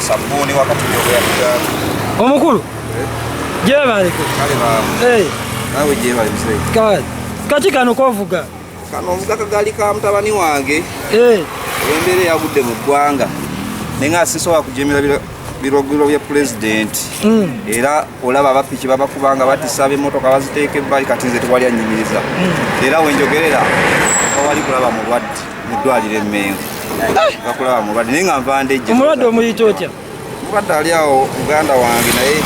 sabuni wakati yoga omukulu jebaliko nawe jebali mzee kati kano kovuga kano ovuga kagali ka mutabani wange embere yagudde mu ggwanga nenga sisobola kujemera birogiro bya president era olaba abapiki babakubanga batisabe motoka baziteeke ebbali kati nze tewali anyimiriza era wenjogerera wali kulaba mulwadde mu ddwaliro Emmengo bakulaba mulwadde naye nga nva ndejje omulwadde omuyita otya mulwadde ali awo muganda wange naye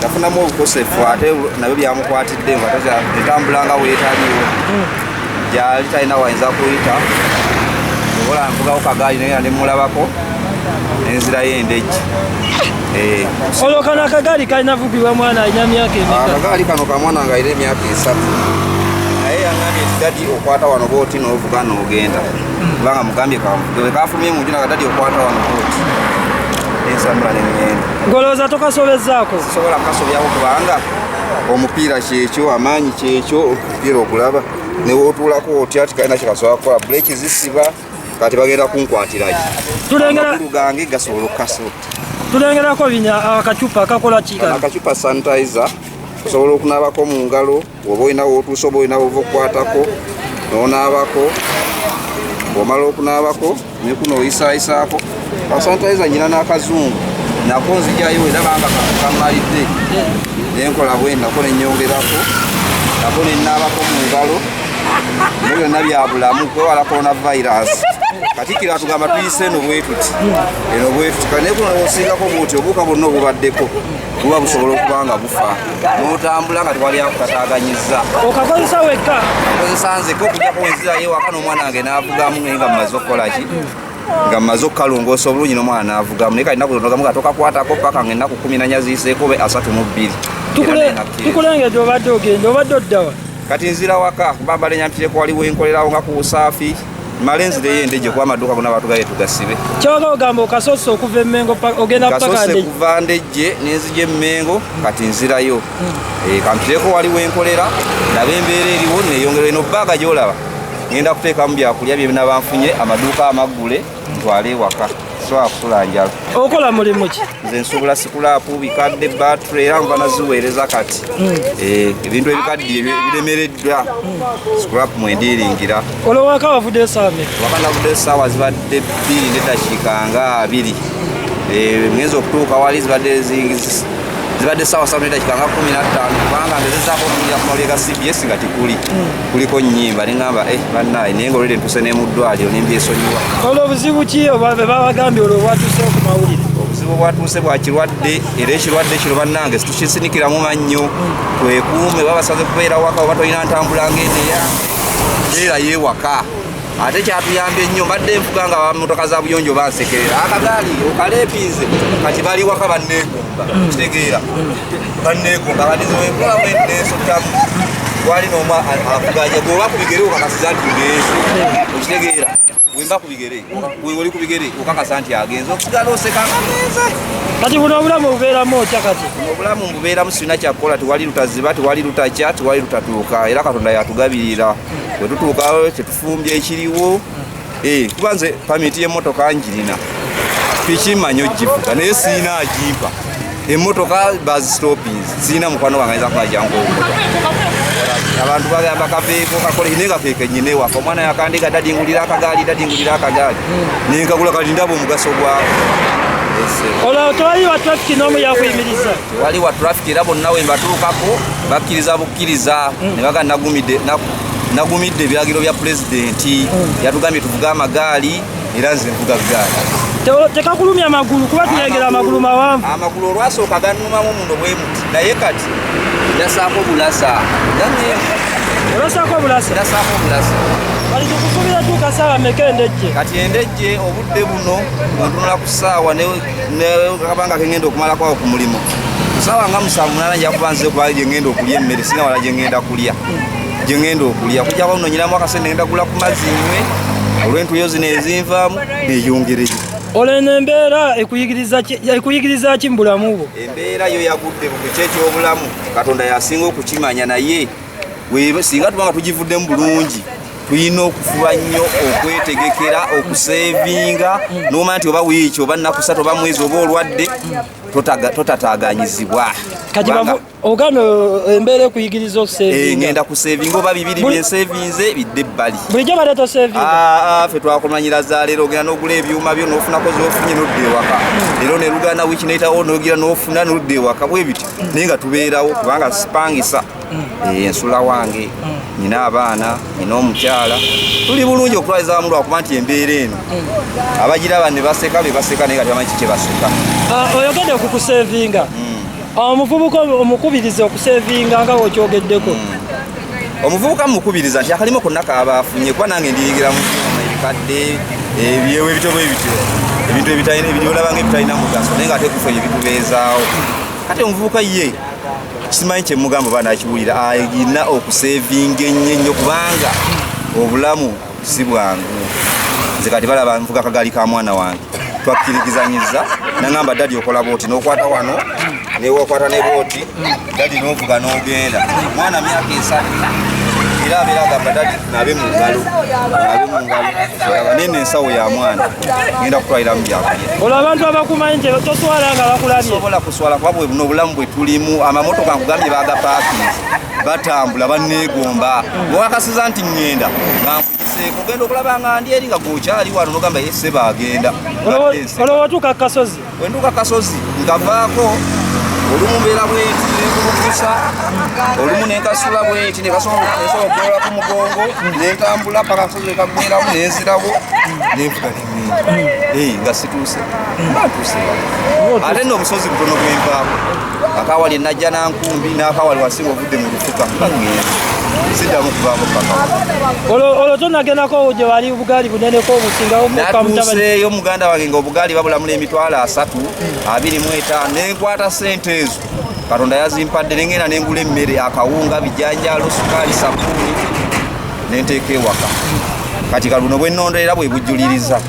yafunamu obukosefu ate nabyo byamukwatidde nga tetambulanga bwetaliwo gyali talina wayinza kuyita obola nvugawo kagaali naye ndimulabako nenzirayo endejje olwo kano akagaali kalina vugibwa mwana alina myaka emeka akagaali kano ka mwana nga alina emyaka 3 naye yangambye nti dadi okwata wano booti n'ovuga n'ogenda kubanga mugambye kavuge kafulumye mu nju naga dadi okwata wano booti ensambula n'emyenda ngolowooza tokasobezzaako sisobola kukasobyawo kubanga omupiira kyekyo amaanyi kyekyo omupiira okulaba newotuulako otya ti kalina kyekasobola kukola buleeki zisiba kati bagenda kunkwatirayo amakulu gange gasobola okukasota tulengerako akacupa kakola kika akacupa sanitizer osobola okunaabako mu ngalo oba olina wootuusa oba olina wova okukwatako noonaabako bw'omala okunaabako nekuno oyisaayisaako sanitizer nyina n'akazungu nako nzijayo erabanga kamalidde nenkola bwe nako nenyongerako nako nenaabako mu ngalo ne byonna byabulamu kwewala coronavirus Katikira atugamba tuyise eno bwetuti eno bwetuti kane kuno osingako bwoti obuka bonna obubaddeko buba busobola okubanga bufa n'otambula nga tewali akukataaganyiza okakozesa wekka okozesa nzeko okujjako wenzirayo waka n'omwana wange n'avugamu nga mmaze okukola ki nga mmaze okukalongoosa obulungi n'omwana n'avugamu naye kalina kutonogamu nga tokakwatako paka nga ennaku 14 ziyiseeko be 32 tukulengedde obadde ogenda obadde oddawa kati nzira waka kubamba lenyampiireko waliwo enkolerawo nga ku busaafi malenzire yendejje kwa maduka kuna batugaye tugasibe kyoga ogamba okasoose okuva Emmengo ogenda paka ndejje kuva ndejje nenzije Emmengo kati nzirayo kampireko waliwo enkolera nabe embeera eriwo neyongera eno bbaga gyolaba ngenda kuteekamu byakulya bye nabanfunye amaduuka amagule ntwale ewaka sobola kusula njala okola mulimu ki nze nsobola sikulaapu bikadde battery era nva naziweereza kati ebintu ebikadde ebiremereddwa sikulaapu mwendiringira olowaka wavudde essaawa waka navudde essaawa zibadde 2 n'eddakiika nga 2 ngenza okutuuka wali zibadde essaawa 3 n'eddakiika nga 15 kubanga ngezezaako okunyira ku mawulire ga CBS nga tikuli kuliko nnyimba neŋŋamba bannaye naye nga olwedde ntuse ne mu ddwaliro nembyesonyiwa olwo obuzibu ki be babagambye olwo bwatuusewo ku mawulire obuzibu bwatuuse bwa kirwadde era ekirwadde kino bannange situkisinikiramu mannyo twekuume babasaze kubeera waka oba tolina ntambula ng'eneya beera yeewaka ate kyatuyambye nnyo mbadde nfuga nga bamotoka za buyonjo bansekerera akagaali okaleepinze kati bali waka banneegomba kitegeera banneegomba banizewenkola bwenneesotamu wali nooma akuganja gweoba ku bigere okakasiza nti tugenze okitegeera wemba ku bigere oli ku bigere okakasa nti agenze okusigala osekanga agenze kati buno obulamu bubeeramu otya kati obulamu mbubeeramu sirina kyakukola tewali lutaziba tewali lutakya tewali lutatuuka era Katonda yatugabirira bwe tutuukawo kyetufumbye ekiriwo kuba nze pamiti y'emmotoka njirina piki manyi ogivuga naye siina agimpa emmotoka bazistopinzi siina mukwano wange ayinza kwajjangu obumotoka abantu bagamba kaveeko kakole naye nga keeke nnyina ewaka omwana yakandiga dadingulira akagaali nenkagula kati ndaba omugaso gwako olwo tewali wa trafiki n'omu yakuyimiriza tewali wa trafiki era bonna we mbatuukako bakkiriza bukkiriza ne baga nagumidde ebiragiro bya pulezidenti yatugambye tuvuge amagaali era nze nvuga gaali tekakulumya amagulu kuba tulengera amagulu mawanvu amagulu olwasooka gannumamu muno bwe muti naye kati ndasaako bulasa olasaako bulasa kati tukufubira tuuka saawa meka endejje kati endejje obudde buno bwentunula ku ssaawa nekabanga kengenda okumalako awo ku mulimu kusaawa nga 7 nja kuba nze kuba gyengenda okulya emmere sina wala gyengenda kulya kujjako nno nyinamu akasente ngenda kugula ku maziimwe olw'entuyo zino ezinvaamu neyongereyo oleno embeera ekuyigiriza ki mu bulamu bwo embeera yo yagudde bukuki ekyobulamu Katonda yasinga okukimanya naye singa tubanga tugivuddemu bulungi tulina okufuba nnyo okwetegekera okusevinga n'omanya nti oba wiiki oba nnaku 3 oba mwezi oba olwadde totataganyizibwa kati ogano embeera ekuyigiriza okusevinga ngenda kusevinga oba 2 byensevinze bidde ebbali bulijjo badde tosevinga ffe twakomanyira za leero ogenda n'ogula ebyuma byo n'ofunako z'ofunye n'odda ewaka leero ne luganda wiiki neyitawo n'ogira n'ofuna n'odda ewaka bwe bityo naye nga tubeerawo kubanga sipangisa ensula wange nina abaana nina omukyala tuli bulungi okutwaliza awamu lwakuba nti embeera eno abagiraba ne baseka be baseka naye nga tebamanyi kiki baseka oyogedde ku kusevinga omuvubuka omukubiriza okusevinga nga wokyogeddeko omuvubuka mukubiriza nti akalimo konna kaabafunye kuba nange ndiyingira mu byuma ebikadde ebyewo ebito bwe bityo ebintu ebyolabanga ebitalina mugaso naye nga ate kufe ebitubeezaawo kati omuvubuka ye kimanyi kyemugamba oba nakiwulira ayina okusevinga ennyo kubanga obulamu si bwangu nze kati balaba nvuga akagali ka mwana wange twakkirigizanyiza nangamba dadi okola booti n'okwata wano newakwata ne booti dadi n'ovuga n'ogenda mwana myaka 3 era abeera agamba dadi nabe mu ngalo nene ensawo ya mwana ngenda kutwalira mu byakulya olwo abantu abakumanyi nti toswala nga bakulabye sobola kuswala kuba bwe buno obulamu bwe tulimu amamotoka nkugambye bagapaakinze batambula banneegomba bwewakasiza nti ŋŋenda ngankugiseeko ogenda okulaba nga ndi eri nga gokyali wano nogamba ese bagenda olwo watuuka kasozi wentuuka kasozi nkavaako olumu mbeera bweti nenkulukusa olumu nenkasula bweti nesobola okugolola ku mugongo nentambula paka kasozi ekagweramu nenzirawo nenvuga nengenda nga situuse batuuse ate nno obusozi butono bwempaako akawali enajja nankumbi n'akawali wasinga ovudde mu lufuka bagenda siddamu kuvaako paka olwo tonagendako gye wali obugaali buneneko obusingawo natuuseeyo muganda wange nga obugaali babulamula emitwalo 3 25 nenkwata sente ezo katonda yazimpadde nengenda nengula emmere akawunga bijanjalo sukaali sabuuni nenteeka ewaka kati kaluno bwennondolera bwe bujuliriza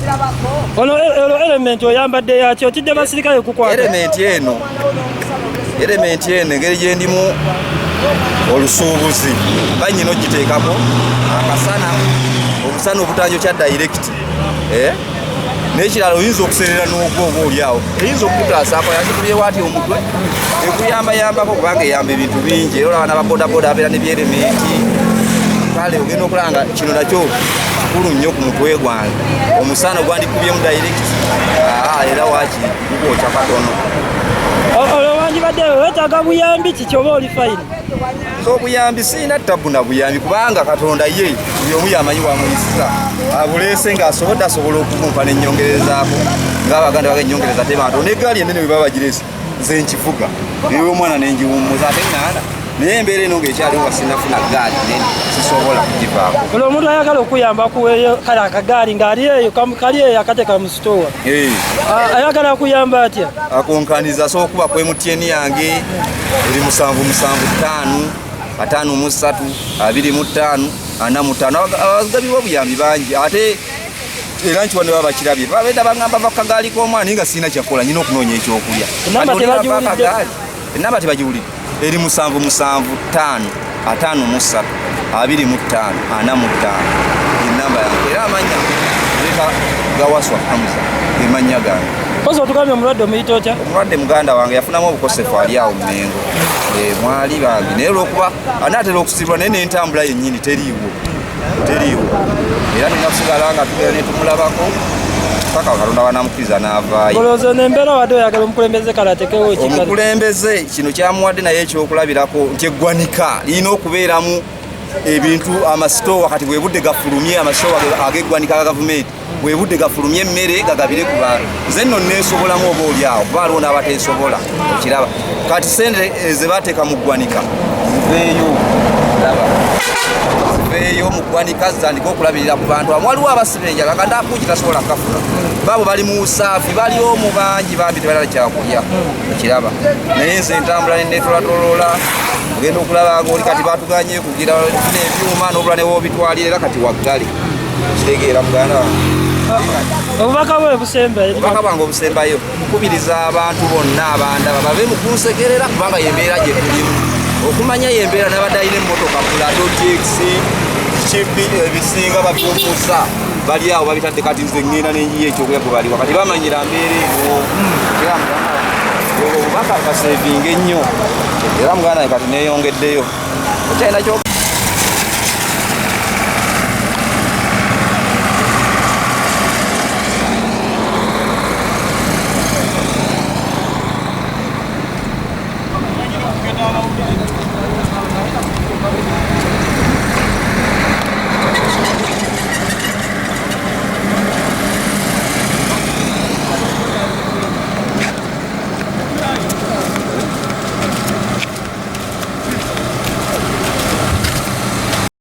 olwo elementi oyambadde yakyo otidde basirikale kukwata elementi eno engeri gyendimu olusuubuzi banyina ogiteekako akasana obusana obutanjo kya direct n'ekirala oyinza okuserera n'ogwo oba oliawo eyinza okukutaasaako yakitulyewo ati omutwe ekuyambayambako kubanga eyamba ebintu bingi era olaba n'ababodaboda abeera ne byelementi kale ogenda okulanga kino nakyo kikulu nnyo ku mutwe gwange omusana ogwandikubyemu direct era waki gukwokya katono olwo wandibadde wetaaga buyambi kiki oba oli fayini obuyambi siina ttabu na buyambi kubanga katonda ye buli omu yamanyi wamuyisiza abuleese ng'asobodde asobola okumumpa n'ennyongerezaako ng'abaganda baga ennyongereza tebanto n'eggaali ennene bwe baba bagirese nze nkifuga naye omwana nengiwummuza ate ŋŋanda naye embeera eno ng'ekyaliwo wasinafuna gaali nene sisobola kugivaako olwo omuntu ayagala okuyamba akuweeyo kale akagaali ng'ali eyo kali eyo akateeka mu sitowa ayagala akuyamba atya akonkaniza so okuba ku MTN yange eri 775 53 25 45 abagabibwa obuyambi bangi ate era nkiwa ne baba bakirabye babedda bangamba bakagaali k'omwana nga sirina kyakola nyina okunoonya ekyokulya enamba tebagiwulidde eri 775 53 25 45 enamba yange era amanya leka gawaswa Hamza emanya gange kozo tukamye omulwadde omuyita otya omulwadde muganda wange yafunamu obukosefu ali awo Mmengo mwali bangi naye olwokuba anaatera okusibwa naye n'entambula yennyini teriiwo era ninakusigala nga tugera ne tumulabako paka Katonda banamukkiriza n'avaayo olowooza n'embeera wadde oyagala omukulembeze kale atekewo omukulembeze kino kyamuwadde naye ekyokulabirako nti eggwanika lirina okubeeramu ebintu amasitoowa kati bwe budde gafulumye amasitoowa ag'eggwanika ga gavumenti bwe budde gafulumye emmere gagabire ku bantu nze nno neesobolamu oba oli awo kuba aliwo n'abateesobola okiraba kati sente ze baateeka mu ggwanika ziveeyo mu ggwanika zitandika okulabirira ku bantu amu waliwo abasiba enjala nga ndakuki tasobola kafuna baabo bali mu busaafi bali omu bangi bambi tebalala kyakulya okiraba naye nze entambula nenetolatolola ogenda okulaba nga oli kati batuganye kugira funa ebyuma n'obula ne woobitwalira era kati waggale kitegeera muganda obubaka bwe busembayo obubaka bwange obusembayo nkubiriza abantu bonna abandaba bave mu kunsekerera kubanga yembeera gye tulimu okumanya yembeera n'abadde alina emmotoka pulato taxi ebisinga babyumusa bali awo babitadde kati nze ngenda nenjiya ekyokulya kwe baliwa kati bamanyira mbeera eno era muganda obubaka kasevinga ennyo era muganda kati neeyongeddeyo okyalina